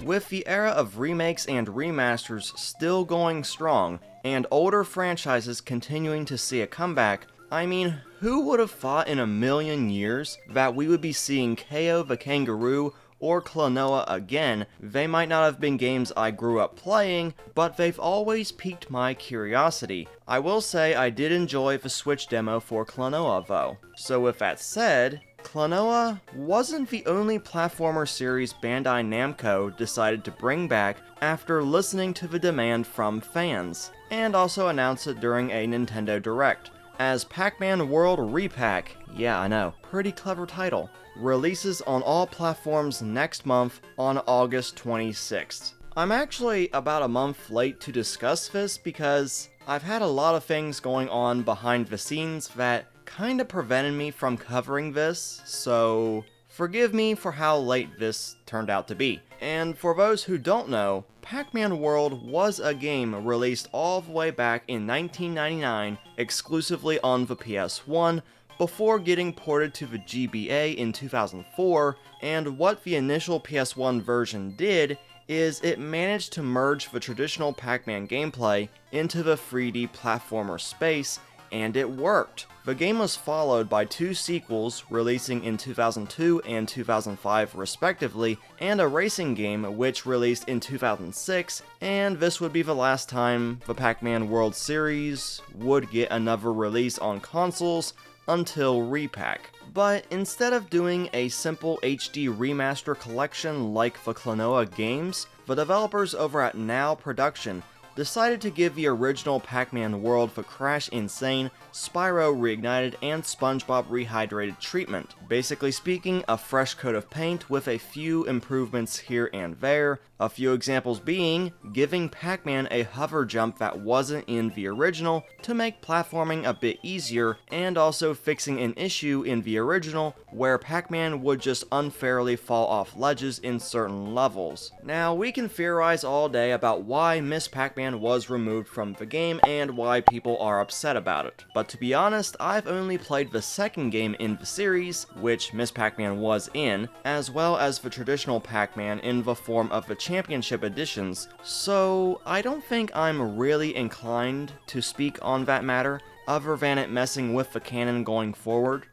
With the era of remakes and remasters still going strong, and older franchises continuing to see a comeback, I mean, who would have thought in a million years that we would be seeing KO the Kangaroo or Klonoa again? They might not have been games I grew up playing, but they've always piqued my curiosity. I will say I did enjoy the Switch demo for Klonoa though. So with that said, Klonoa wasn't the only platformer series Bandai Namco decided to bring back after listening to the demand from fans, and also announced it during a Nintendo Direct, as Pac-Man World Re-Pac, yeah I know, pretty clever title, releases on all platforms next month on August 26th. I'm actually about a month late to discuss this because I've had a lot of things going on behind the scenes that kinda prevented me from covering this, so forgive me for how late this turned out to be. And for those who don't know, Pac-Man World was a game released all the way back in 1999 exclusively on the PS1, before getting ported to the GBA in 2004, and what the initial PS1 version did is it managed to merge the traditional Pac-Man gameplay into the 3D platformer space, and it worked. The game was followed by two sequels releasing in 2002 and 2005 respectively, and a racing game which released in 2006, and this would be the last time the Pac-Man World series would get another release on consoles until Re-Pac. But instead of doing a simple HD remaster collection like the Klonoa games, the developers over at Now Production decided to give the original Pac-Man World the Crash Insane, Spyro Reignited, and SpongeBob Rehydrated treatment. Basically speaking, a fresh coat of paint with a few improvements here and there, a few examples being giving Pac-Man a hover jump that wasn't in the original to make platforming a bit easier, and also fixing an issue in the original where Pac-Man would just unfairly fall off ledges in certain levels. Now, we can theorize all day about why Miss Pac-Man was removed from the game and why people are upset about it, but to be honest, I've only played the second game in the series, which Miss Pac-Man was in, as well as the traditional Pac-Man in the form of the Championship Editions, so I don't think I'm really inclined to speak on that matter, other than it messing with the canon going forward.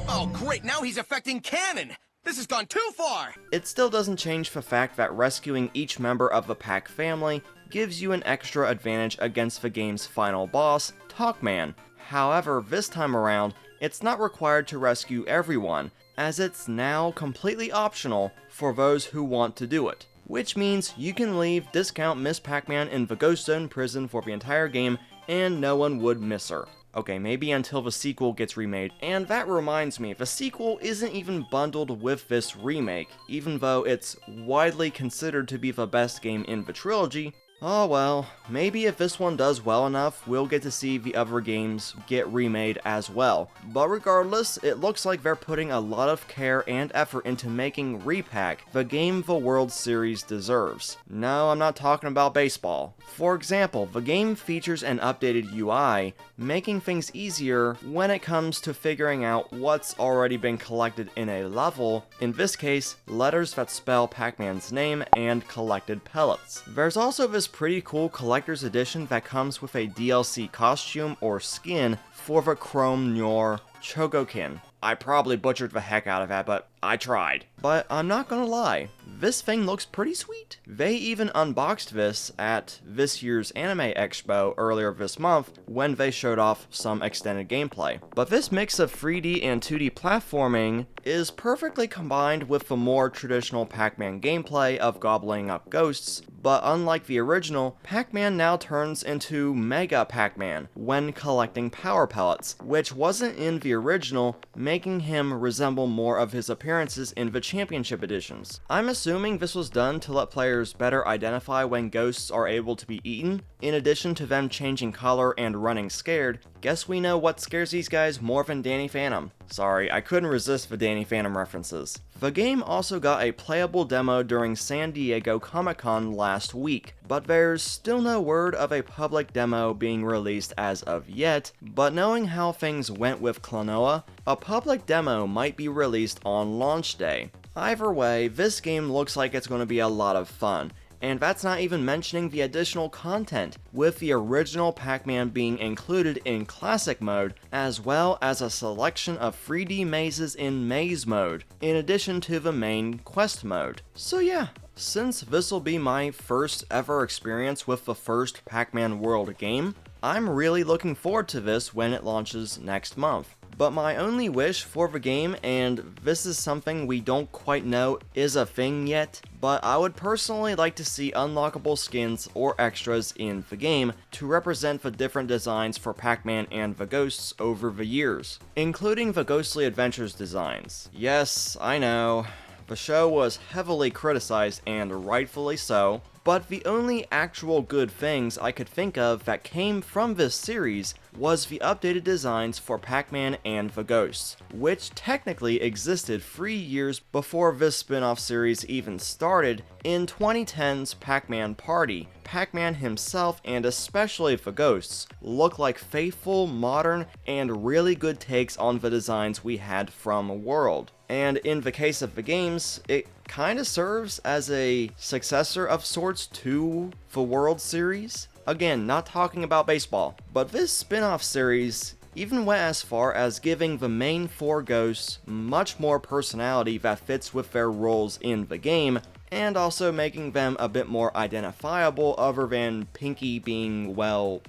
Oh great, now he's affecting canon! This has gone too far! It still doesn't change the fact that rescuing each member of the Pac family gives you an extra advantage against the game's final boss, Toc-Man. However, this time around, it's not required to rescue everyone, as it's now completely optional for those who want to do it. Which means you can leave discount Miss Pac-Man in the Ghost Zone prison for the entire game and no one would miss her. Okay, maybe until the sequel gets remade. And that reminds me, the sequel isn't even bundled with this remake, even though it's widely considered to be the best game in the trilogy. Oh well, maybe if this one does well enough, we'll get to see the other games get remade as well. But regardless, it looks like they're putting a lot of care and effort into making Re-Pac the game the World Series deserves. No, I'm not talking about baseball. For example, the game features an updated UI, making things easier when it comes to figuring out what's already been collected in a level, in this case, letters that spell Pac-Man's name and collected pellets. There's also this pretty cool collector's edition that comes with a DLC costume or skin for the Chrome Noir Chogokin. I probably butchered the heck out of that, but I tried. But I'm not gonna lie, this thing looks pretty sweet. They even unboxed this at this year's Anime Expo earlier this month when they showed off some extended gameplay. But this mix of 3D and 2D platforming is perfectly combined with the more traditional Pac-Man gameplay of gobbling up ghosts, but unlike the original, Pac-Man now turns into Mega Pac-Man when collecting power pellets, which wasn't in the original, making him resemble more of his appearances in the Championship Editions. I'm assuming this was done to let players better identify when ghosts are able to be eaten, in addition to them changing color and running scared. Guess we know what scares these guys more than Danny Phantom. Sorry, I couldn't resist the Danny Phantom references. The game also got a playable demo during San Diego Comic-Con last week, but there's still no word of a public demo being released as of yet, but knowing how things went with Klonoa, a public demo might be released on launch day. Either way, this game looks like it's going to be a lot of fun. And that's not even mentioning the additional content, with the original Pac-Man being included in Classic Mode, as well as a selection of 3D mazes in Maze Mode, in addition to the main Quest Mode. So yeah, since this'll be my first ever experience with the first Pac-Man World game, I'm really looking forward to this when it launches next month. But my only wish for the game, and this is something we don't quite know is a thing yet, but I would personally like to see unlockable skins or extras in the game to represent the different designs for Pac-Man and the Ghosts over the years, including the Ghostly Adventures designs. Yes, I know, the show was heavily criticized, and rightfully so, but the only actual good things I could think of that came from this series was the updated designs for Pac-Man and the Ghosts, which technically existed 3 years before this spin-off series even started in 2010's Pac-Man Party. Pac-Man himself, and especially the Ghosts, look like faithful, modern, and really good takes on the designs we had from World. And in the case of the games, it kinda serves as a successor of sorts to the World series. Again, not talking about baseball, but this spin-off series even went as far as giving the main 4 ghosts much more personality that fits with their roles in the game, and also making them a bit more identifiable other than Pinky being, well,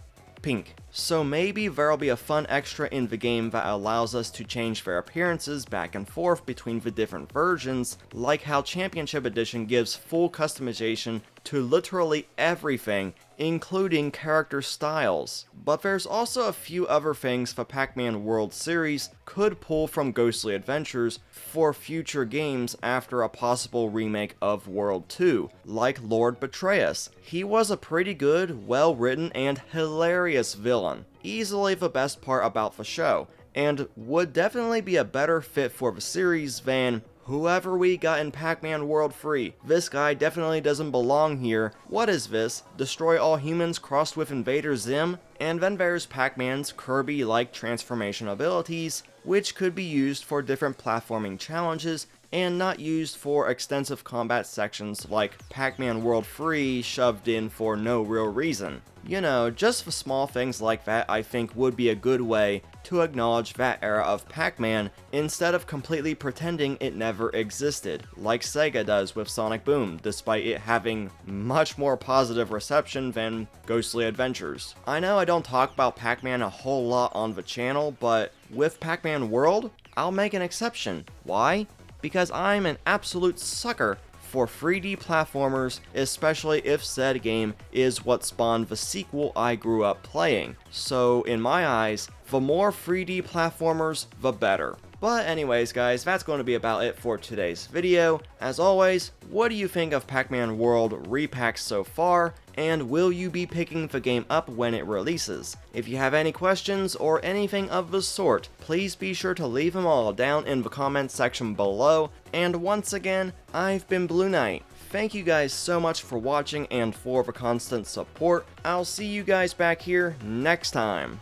pink. So maybe there'll be a fun extra in the game that allows us to change their appearances back and forth between the different versions, like how Championship Edition gives full customization to literally everything, including character styles. But there's also a few other things the Pac-Man World series could pull from Ghostly Adventures for future games after a possible remake of World 2, like Lord Betrayus. He was a pretty good, well-written, and hilarious villain, easily the best part about the show, and would definitely be a better fit for the series than whoever we got in Pac-Man World Free. This guy definitely doesn't belong here. What is this? Destroy all humans crossed with Invader Zim? And then there's Pac-Man's Kirby-like transformation abilities, which could be used for different platforming challenges and not used for extensive combat sections like Pac-Man World Free shoved in for no real reason. You know, just the small things like that I think would be a good way to acknowledge that era of Pac-Man instead of completely pretending it never existed, like Sega does with Sonic Boom, despite it having much more positive reception than Ghostly Adventures. I know I don't talk about Pac-Man a whole lot on the channel, but with Pac-Man World, I'll make an exception. Why? Because I'm an absolute sucker for 3D platformers, especially if said game is what spawned the sequel I grew up playing. So in my eyes, the more 3D platformers, the better. But anyways guys, that's going to be about it for today's video. As always, what do you think of Pac-Man World Re-Pac so far? And will you be picking the game up when it releases? If you have any questions or anything of the sort, please be sure to leave them all down in the comments section below. And once again, I've been Blue Knight. Thank you guys so much for watching and for the constant support. I'll see you guys back here next time.